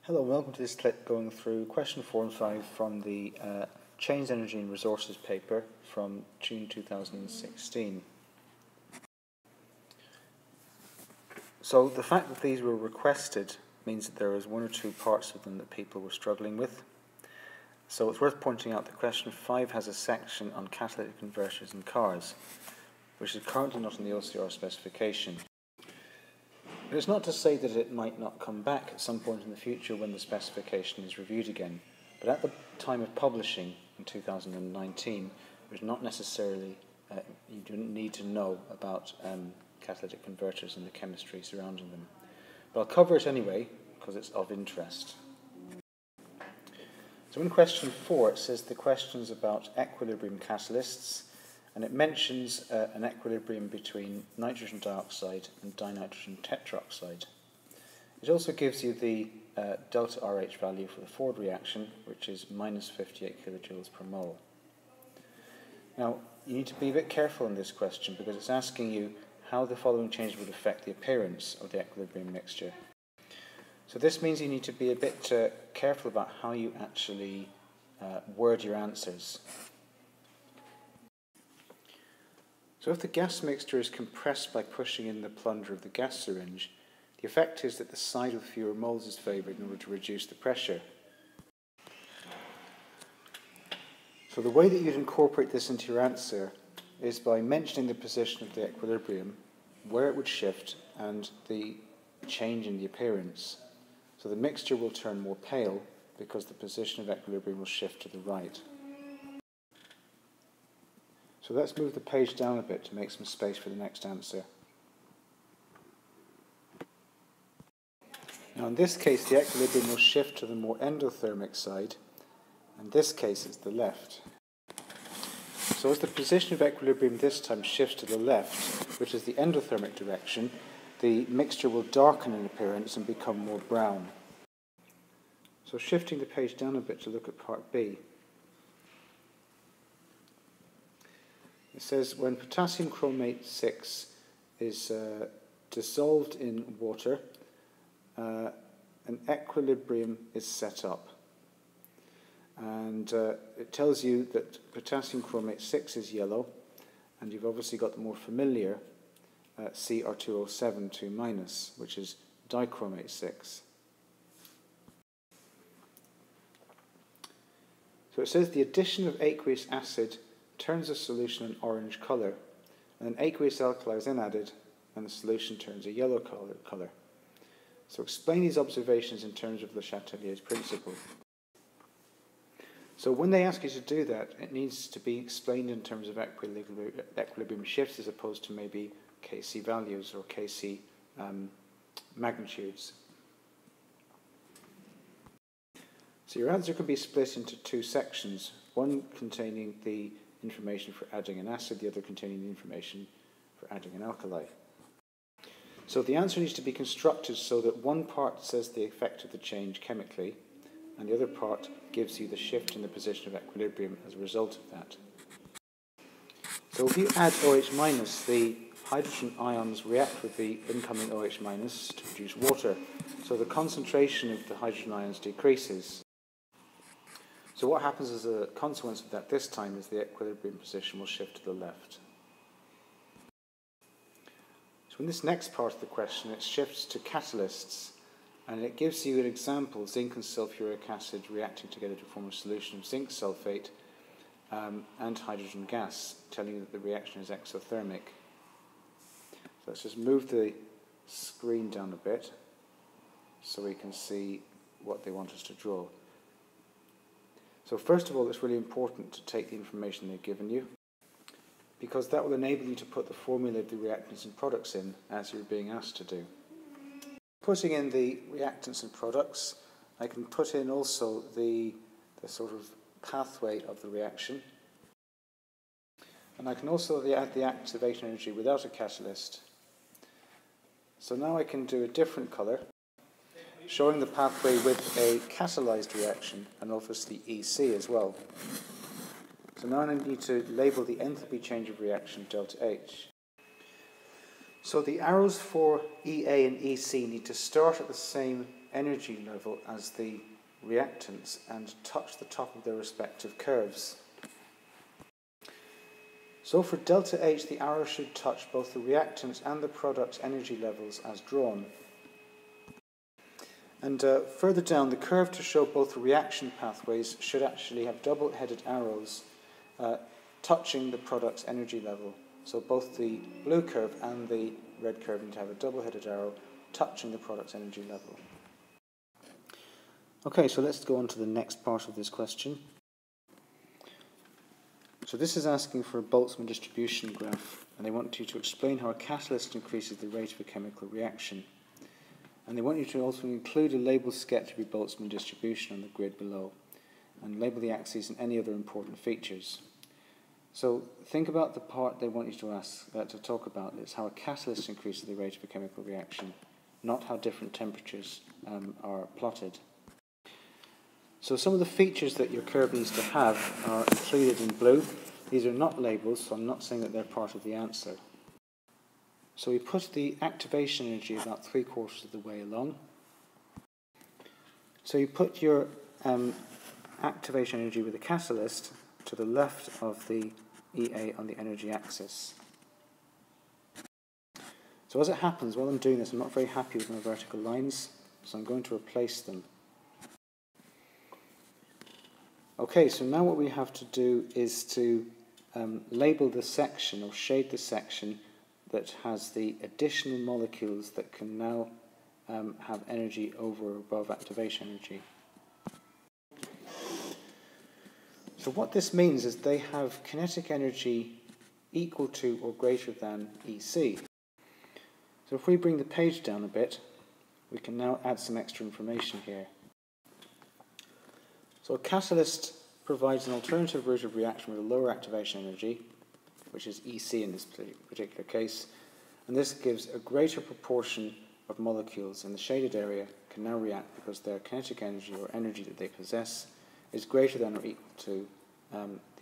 Hello and welcome to this clip going through question 4 and 5 from the Change Energy and Resources paper from June 2016. So the fact that these were requested means that there was one or two parts of them that people were struggling with. So it's worth pointing out that question 5 has a section on catalytic converters in cars, which is currently not in the OCR specification. But it's not to say that it might not come back at some point in the future when the specification is reviewed again. But at the time of publishing in 2019, there's not necessarily, you don't need to know about catalytic converters and the chemistry surrounding them. But I'll cover it anyway, because it's of interest. So in question 4, it says the question's about equilibrium catalysts, and it mentions an equilibrium between nitrogen dioxide and dinitrogen tetroxide. It also gives you the delta RH value for the forward reaction, which is minus 58 kilojoules per mole. Now, you need to be a bit careful in this question because it's asking you how the following changes would affect the appearance of the equilibrium mixture. So this means you need to be a bit careful about how you actually word your answers. So if the gas mixture is compressed by pushing in the plunger of the gas syringe, the effect is that the side with fewer moles is favoured in order to reduce the pressure. So the way that you'd incorporate this into your answer is by mentioning the position of the equilibrium, where it would shift, and the change in the appearance. So the mixture will turn more pale because the position of equilibrium will shift to the right. So let's move the page down a bit to make some space for the next answer. Now in this case the equilibrium will shift to the more endothermic side, and in this case it's the left. So as the position of equilibrium this time shifts to the left, which is the endothermic direction, the mixture will darken in appearance and become more brown. So shifting the page down a bit to look at part B. It says when potassium chromate 6 is dissolved in water, an equilibrium is set up. And it tells you that potassium chromate 6 is yellow, and you've obviously got the more familiar CR2O7 2-, which is dichromate 6. So it says the addition of aqueous acid turns the solution an orange colour, and then aqueous alkali is then added, and the solution turns a yellow colour. So explain these observations in terms of Le Chatelier's principle. So when they ask you to do that, it needs to be explained in terms of equilibrium shifts as opposed to maybe Kc values or Kc magnitudes. So your answer can be split into two sections, one containing the information for adding an acid, the other containing the information for adding an alkali. So the answer needs to be constructed so that one part says the effect of the change chemically, and the other part gives you the shift in the position of equilibrium as a result of that. So if you add OH-, the hydrogen ions react with the incoming OH- to produce water, so the concentration of the hydrogen ions decreases. So what happens as a consequence of that this time is the equilibrium position will shift to the left. So in this next part of the question, it shifts to catalysts, and it gives you an example, zinc and sulfuric acid reacting together to form a solution of zinc sulfate and hydrogen gas, telling you that the reaction is exothermic. So let's just move the screen down a bit so we can see what they want us to draw. So first of all, it's really important to take the information they've given you, because that will enable you to put the formula of the reactants and products in as you're being asked to do. Putting in the reactants and products, I can put in also the sort of pathway of the reaction, and I can also add the activation energy without a catalyst. So now I can do a different colour, showing the pathway with a catalyzed reaction and obviously EC as well. So now I need to label the enthalpy change of reaction delta H. So the arrows for EA and EC need to start at the same energy level as the reactants and touch the top of their respective curves. So for delta H, the arrow should touch both the reactants and the product's energy levels as drawn. And further down, the curve to show both the reaction pathways should actually have double-headed arrows touching the product's energy level. So both the blue curve and the red curve need to have a double-headed arrow touching the product's energy level. Okay, so let's go on to the next part of this question. So this is asking for a Boltzmann distribution graph, and they want you to explain how a catalyst increases the rate of a chemical reaction. And they want you to also include a label sketch of your Boltzmann distribution on the grid below, and label the axes and any other important features. So think about the part they want you to talk about. It's how a catalyst increases the rate of a chemical reaction, not how different temperatures are plotted. So some of the features that your curve needs to have are included in blue. These are not labels, so I'm not saying that they're part of the answer. So we put the activation energy about 3/4 of the way along. So you put your activation energy with the catalyst to the left of the EA on the energy axis. So as it happens, while I'm doing this, I'm not very happy with my vertical lines, so I'm going to replace them. Okay, so now what we have to do is to label the section or shade the section that has the additional molecules that can now have energy over or above activation energy. So what this means is they have kinetic energy equal to or greater than EC. So if we bring the page down a bit, we can now add some extra information here. So a catalyst provides an alternative route of reaction with a lower activation energy, which is EC in this particular case, and this gives a greater proportion of molecules in the shaded area can now react because their kinetic energy or energy that they possess is greater than or equal to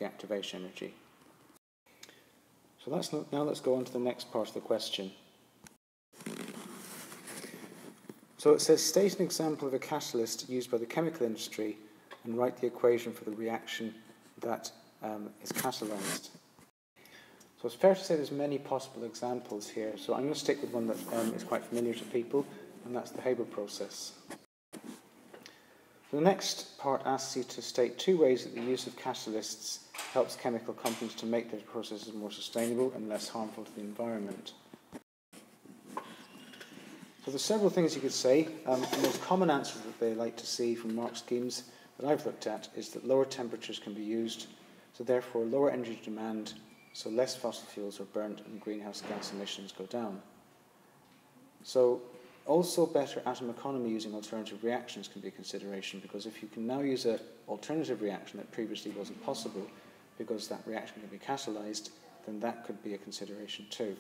the activation energy. So now let's go on to the next part of the question. So it says, state an example of a catalyst used by the chemical industry and write the equation for the reaction that is catalyzed. So it's fair to say there's many possible examples here, so I'm going to stick with one that is quite familiar to people, and that's the Haber process. The next part asks you to state 2 ways that the use of catalysts helps chemical companies to make their processes more sustainable and less harmful to the environment. So there's several things you could say. The most common answer that they like to see from mark schemes that I've looked at is that lower temperatures can be used, so therefore lower energy demand, so less fossil fuels are burnt and greenhouse gas emissions go down. So also better atom economy using alternative reactions can be a consideration, because if you can now use an alternative reaction that previously wasn't possible because that reaction can be catalyzed, then that could be a consideration too.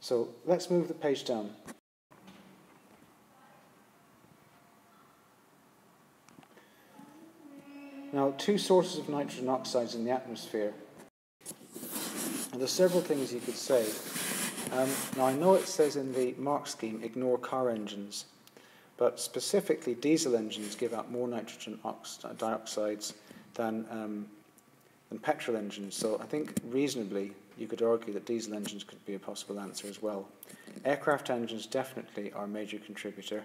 So let's move the page down. Now, 2 sources of nitrogen oxides in the atmosphere. And there's several things you could say. Now, I know it says in the mark scheme, ignore car engines, but specifically diesel engines give out more nitrogen dioxides than petrol engines. So I think reasonably you could argue that diesel engines could be a possible answer as well. Aircraft engines definitely are a major contributor,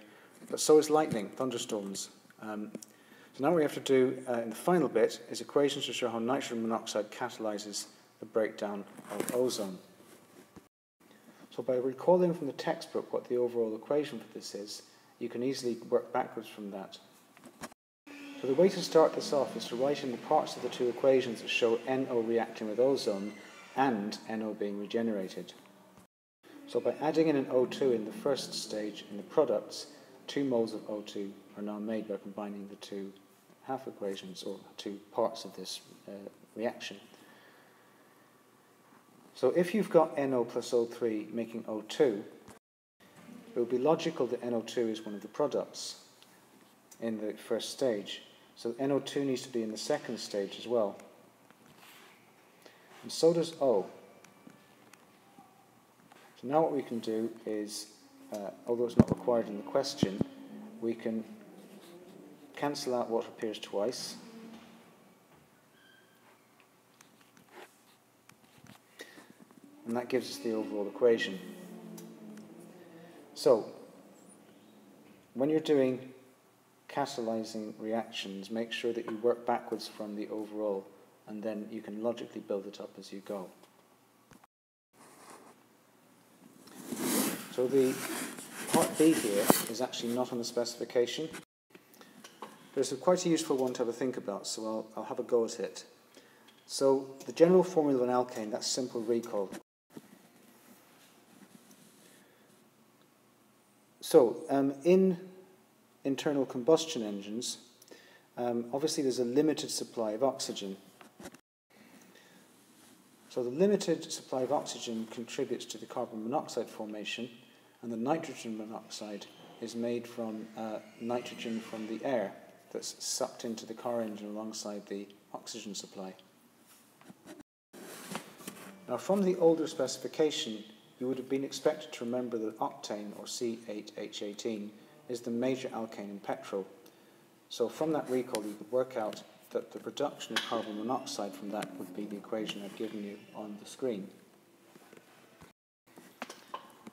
but so is lightning, thunderstorms. So now what we have to do in the final bit is equations to show how nitrogen monoxide catalyzes the breakdown of ozone. So by recalling from the textbook what the overall equation for this is, you can easily work backwards from that. So the way to start this off is to write in the parts of the 2 equations that show NO reacting with ozone and NO being regenerated. So by adding in an O2 in the first stage in the products, 2 moles of O2 are now made by combining the 2 half equations, or 2 parts of this reaction. So if you've got NO plus O3 making O2, it would be logical that NO2 is one of the products in the first stage. So NO2 needs to be in the second stage as well. And so does O. So now what we can do is, although it's not required in the question, we can cancel out what appears twice. And that gives us the overall equation. So, when you're doing catalyzing reactions, make sure that you work backwards from the overall, and then you can logically build it up as you go. So the part B here is actually not on the specification. But it's quite a useful one to have a think about, so I'll have a go at it. So the general formula of an alkane, that's simple recall. So in internal combustion engines, obviously there's a limited supply of oxygen. So the limited supply of oxygen contributes to the carbon monoxide formation, and the nitrogen monoxide is made from nitrogen from the air that's sucked into the car engine alongside the oxygen supply. Now from the older specification, you would have been expected to remember that octane, or C8H18, is the major alkane in petrol. So from that recall you could work out that the production of carbon monoxide from that would be the equation I've given you on the screen.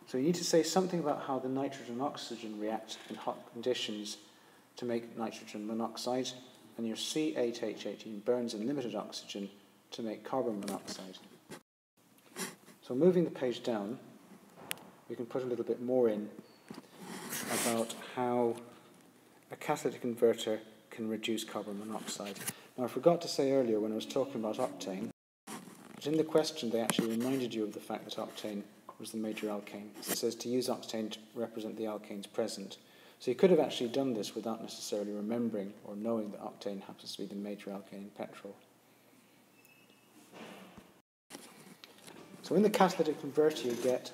So you need to say something about how the nitrogen and oxygen react in hot conditions to make nitrogen monoxide, and your C8H18 burns in limited oxygen to make carbon monoxide. So moving the page down, we can put a little bit more in about how a catalytic converter can reduce carbon monoxide. Now I forgot to say earlier when I was talking about octane, but in the question they actually reminded you of the fact that octane was the major alkane. So it says to use octane to represent the alkanes present. So you could have actually done this without necessarily remembering or knowing that octane happens to be the major alkane in petrol. So in the catalytic converter you get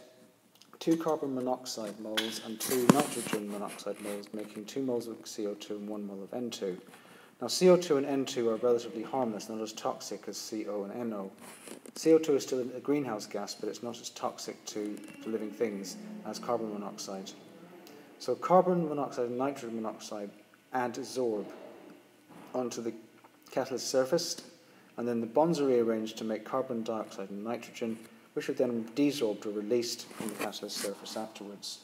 2 carbon monoxide moles and 2 nitrogen monoxide moles, making 2 moles of CO2 and 1 mole of N2. Now CO2 and N2 are relatively harmless, not as toxic as CO and NO. CO2 is still a greenhouse gas, but it's not as toxic to living things as carbon monoxide. So carbon monoxide and nitrogen monoxide adsorb onto the catalyst surface, and then the bonds are rearranged to make carbon dioxide and nitrogen, which are then desorbed or released from the catalyst surface afterwards.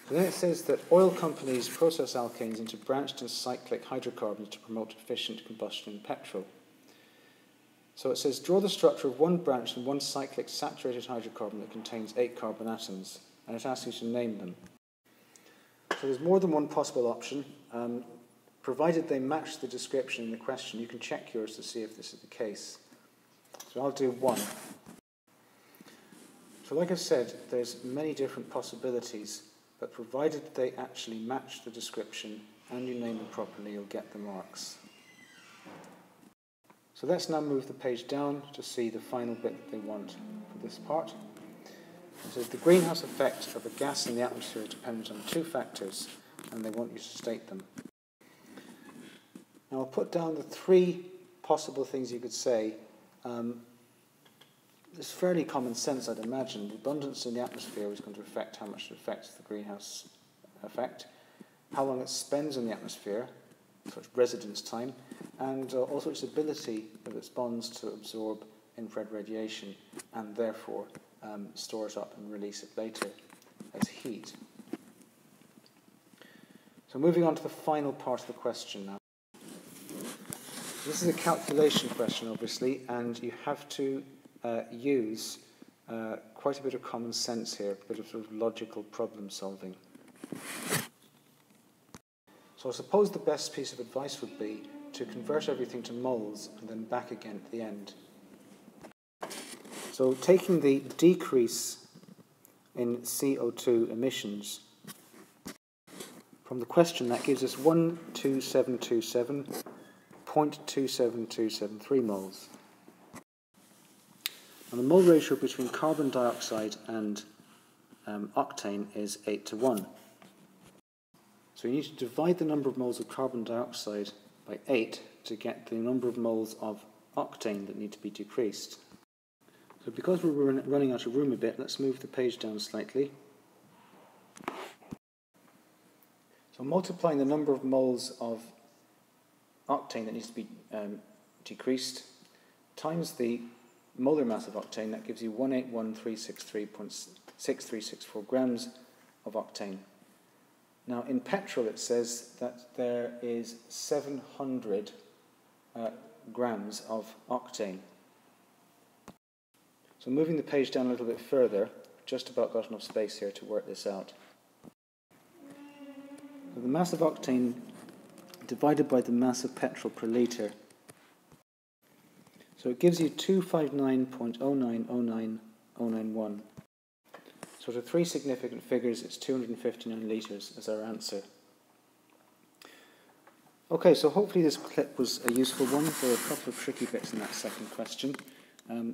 So then it says that oil companies process alkanes into branched and cyclic hydrocarbons to promote efficient combustion in petrol. So it says, draw the structure of one branched and one cyclic saturated hydrocarbon that contains 8 carbon atoms, and it asks you to name them. So there's more than one possible option. Provided they match the description in the question, you can check yours to see if this is the case. So I'll do 1. So like I said, there's many different possibilities, but provided they actually match the description and you name them properly, you'll get the marks. So let's now move the page down to see the final bit that they want for this part. It says the greenhouse effect of a gas in the atmosphere is dependent on 2 factors, and they want you to state them. Now I'll put down the 3 possible things you could say. It's fairly common sense, I'd imagine. The abundance in the atmosphere is going to affect how much it affects the greenhouse effect, how long it spends in the atmosphere, so its residence time, and also its ability of its bonds to absorb infrared radiation and therefore store it up and release it later as heat. So moving on to the final part of the question now. This is a calculation question, obviously, and you have to use quite a bit of common sense here, a bit of sort of logical problem solving. So I suppose the best piece of advice would be to convert everything to moles and then back again at the end. So taking the decrease in CO2 emissions from the question, that gives us 12727.27273 moles. And the mole ratio between carbon dioxide and octane is 8:1. So you need to divide the number of moles of carbon dioxide by 8 to get the number of moles of octane that need to be decreased. So because we're running out of room a bit, let's move the page down slightly. So multiplying the number of moles of octane that needs to be decreased times the molar mass of octane, that gives you 181,363.6364 grams of octane. Now in petrol it says that there is 700 grams of octane. So moving the page down a little bit further, just about got enough space here to work this out. So the mass of octane divided by the mass of petrol per litre. So it gives you 259.0909091. So to three significant figures, it's 259 litres as our answer. Okay, so hopefully this clip was a useful one. There were a couple of tricky bits in that second question.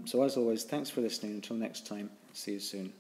So as always, thanks for listening. Until next time, see you soon.